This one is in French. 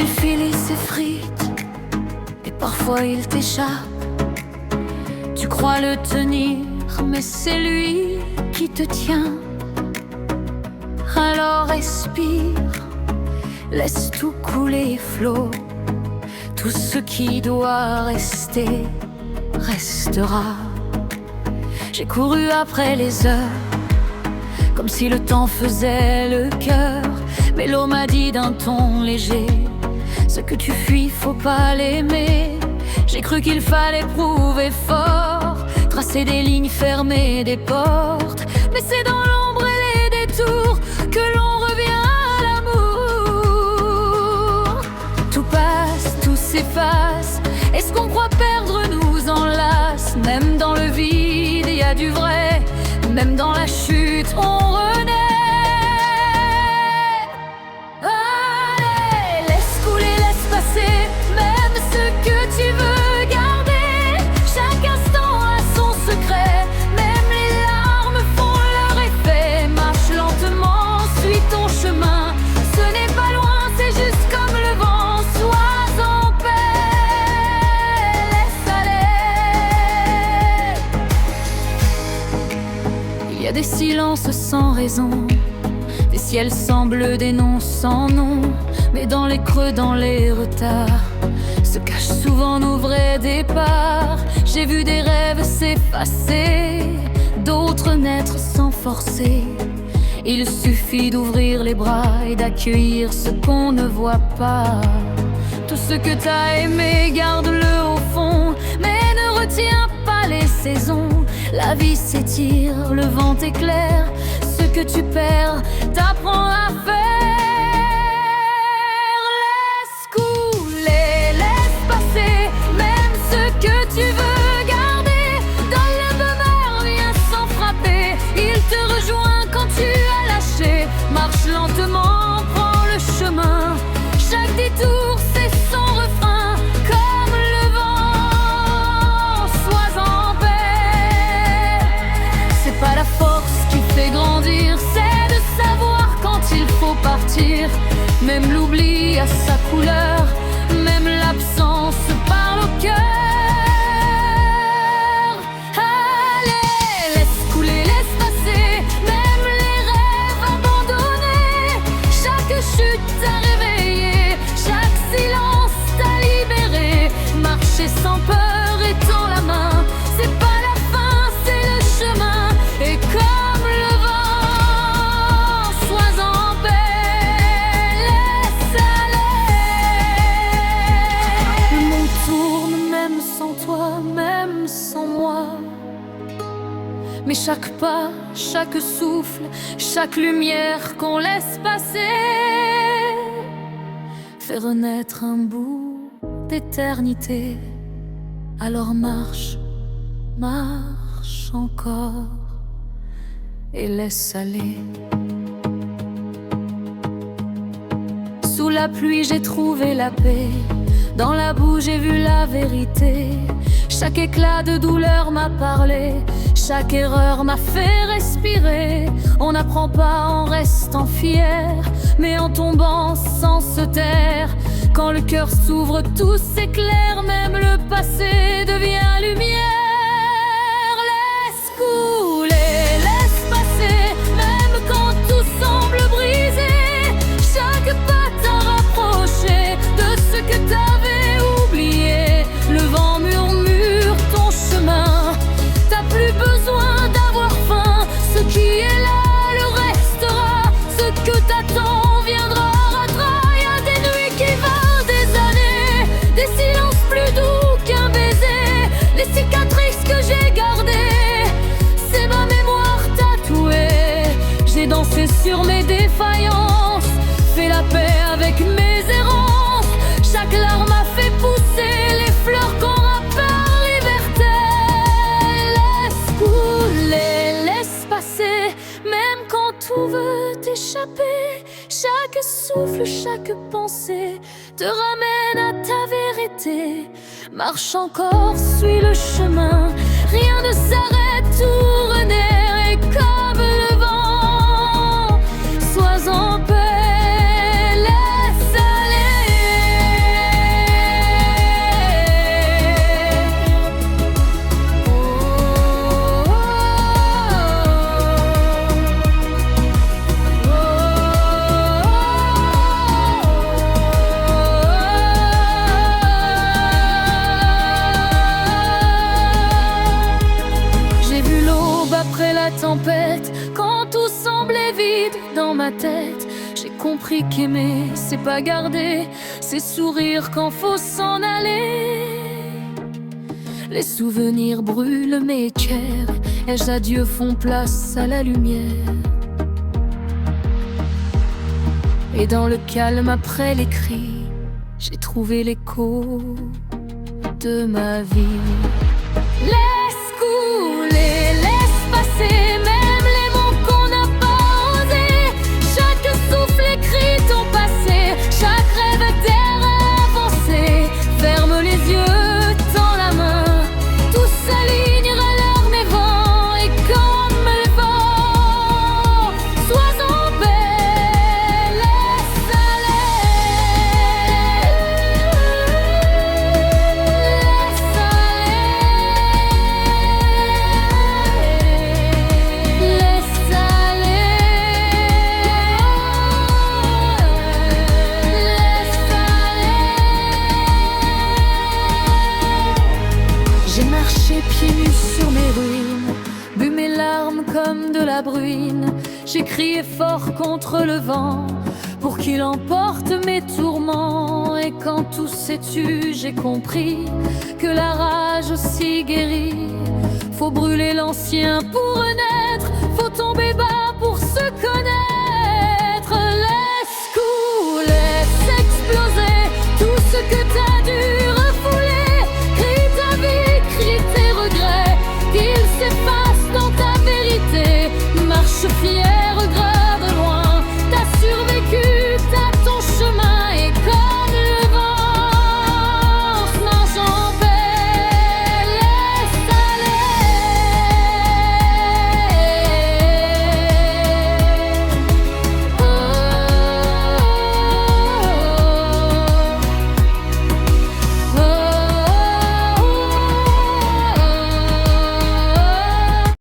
filet s'effrite et parfois il t'échappe. Tu crois le tenir, mais c'est lui qui te tient. Alors respire, laisse tout couler et flot. Tout ce qui doit rester, restera. J'ai couru après les heures, comme si le temps faisait le cœur. Mais l'eau m'a dit d'un ton léger: ce que tu fuis, faut pas l'aimer. J'ai cru qu'il fallait prouver fort, tracer des lignes, fermer des portes. Mais c'est dans l'ombre et les détours que l'on revient à l'amour. Tout passe, tout s'efface, et ce qu'on croit perdre nous enlace. Même dans le vide, il y a du vrai. Même dans la chute, on renaît. Allez, laisse couler, laisse passer, même ce que tu veux garder. Chaque instant a son secret, même les larmes font leur effet. Marche lentement, suis ton chemin, ce n'est pas loin, c'est juste comme le vent. Sois en paix, laisse aller. Il y a des silences sans raison, des ciels sans bleu, des noms sans nom. Mais dans les creux, dans les retards, se cachent souvent nos vrais départs. J'ai vu des rêves s'effacer, d'autres naître sans forcer. Il suffit d'ouvrir les bras et d'accueillir ce qu'on ne voit pas. Tout ce que t'as aimé, garde-le au fond, mais ne retiens pas les saisons. La vie s'étire, le vent éclaire, ce que tu perds, t'apprends à faire. Laisse couler, laisse passer, même ce que tu veux garder. Dans le bonheur, viens sans frapper, il te rejoint quand tu as lâché. Marche lentement, prends le chemin, chaque détour c'est son refrain. Comme le vent, sois en paix. C'est pas la force qui fait grandir, c'est de savoir quand il faut partir. Même l'oubli a sa couleur, même l'absence parle au cœur. Allez, laisse couler, laisse passer, même les rêves abandonnés. Chaque chute t'a réveillé, chaque silence t'a libéré. Marcher sans peur et tends la main, c'est pas la fin, c'est le chemin. Et comme le vent, sois en paix, laisse aller. Le monde tourne même sans toi, même sans moi. Mais chaque pas, chaque souffle, chaque lumière qu'on laisse passer fait renaître un bout d'éternité. Alors marche, marche encore et laisse aller. Sous la pluie j'ai trouvé la paix, dans la boue j'ai vu la vérité. Chaque éclat de douleur m'a parlé, chaque erreur m'a fait respirer. On n'apprend pas en restant fier, mais en tombant sans se taire. Quand le cœur s'ouvre, tout s'éclaire, même le passé devient lumière. Laisse couler, laisse passer, même quand tout semble brisé. Chaque pas t'a rapproché de ce que t'avais oublié. Le vent murmure ton chemin, t'as plus besoin d'avoir faim. Ce qui est là le restera, ce que t'attends viendra. Y'a des nuits qui valent des années, des silences plus doux qu'un baiser. Les cicatrices que j'ai gardées, c'est ma mémoire tatouée. J'ai dansé sur mes défaillances, fait la paix avec mes errances. Chaque larme a fait pousser les fleurs qu'on rappelle liberté. Laisse couler, laisse passer, même quand tout veut t'échapper. Chaque souffle, chaque pensée te ramène à ta vérité. Marche encore, suis le chemin, rien ne s'arrête, tout renaît. Et comme le vent, sois en paix, laisse aller. après la tempête, quand tout semblait vide dans ma tête, j'ai compris qu'aimer, c'est pas garder, c'est sourire quand faut s'en aller. Les souvenirs brûlent mes chairs, et les adieux font place à la lumière. Et dans le calme après les cris, j'ai trouvé l'écho de ma vie. Laisse couler, laisse passer, même les mots qu'on n'a pas osés. Chaque souffle écrit ton passé, chaque rêve d'air avancé. Ferme les yeux, tends la main, tout s'alignera larmes et vent. Et comme le vent, sois en paix, laisse aller. Laisse J'ai marché pieds nus sur mes ruines, bu mes larmes comme de la bruine. J'ai crié fort contre le vent pour qu'il emporte mes tourments. Et quand tout s'est tu, j'ai compris que la rage aussi guérit. Faut brûler l'ancien pour renaître, faut tomber bas pour se connaître. Laisse couler, s'exploser tout ce que t'as dû refouler. Crie ta vie, crie tes regrets, qu'ils s'effacent dans ta vérité. Marche fier.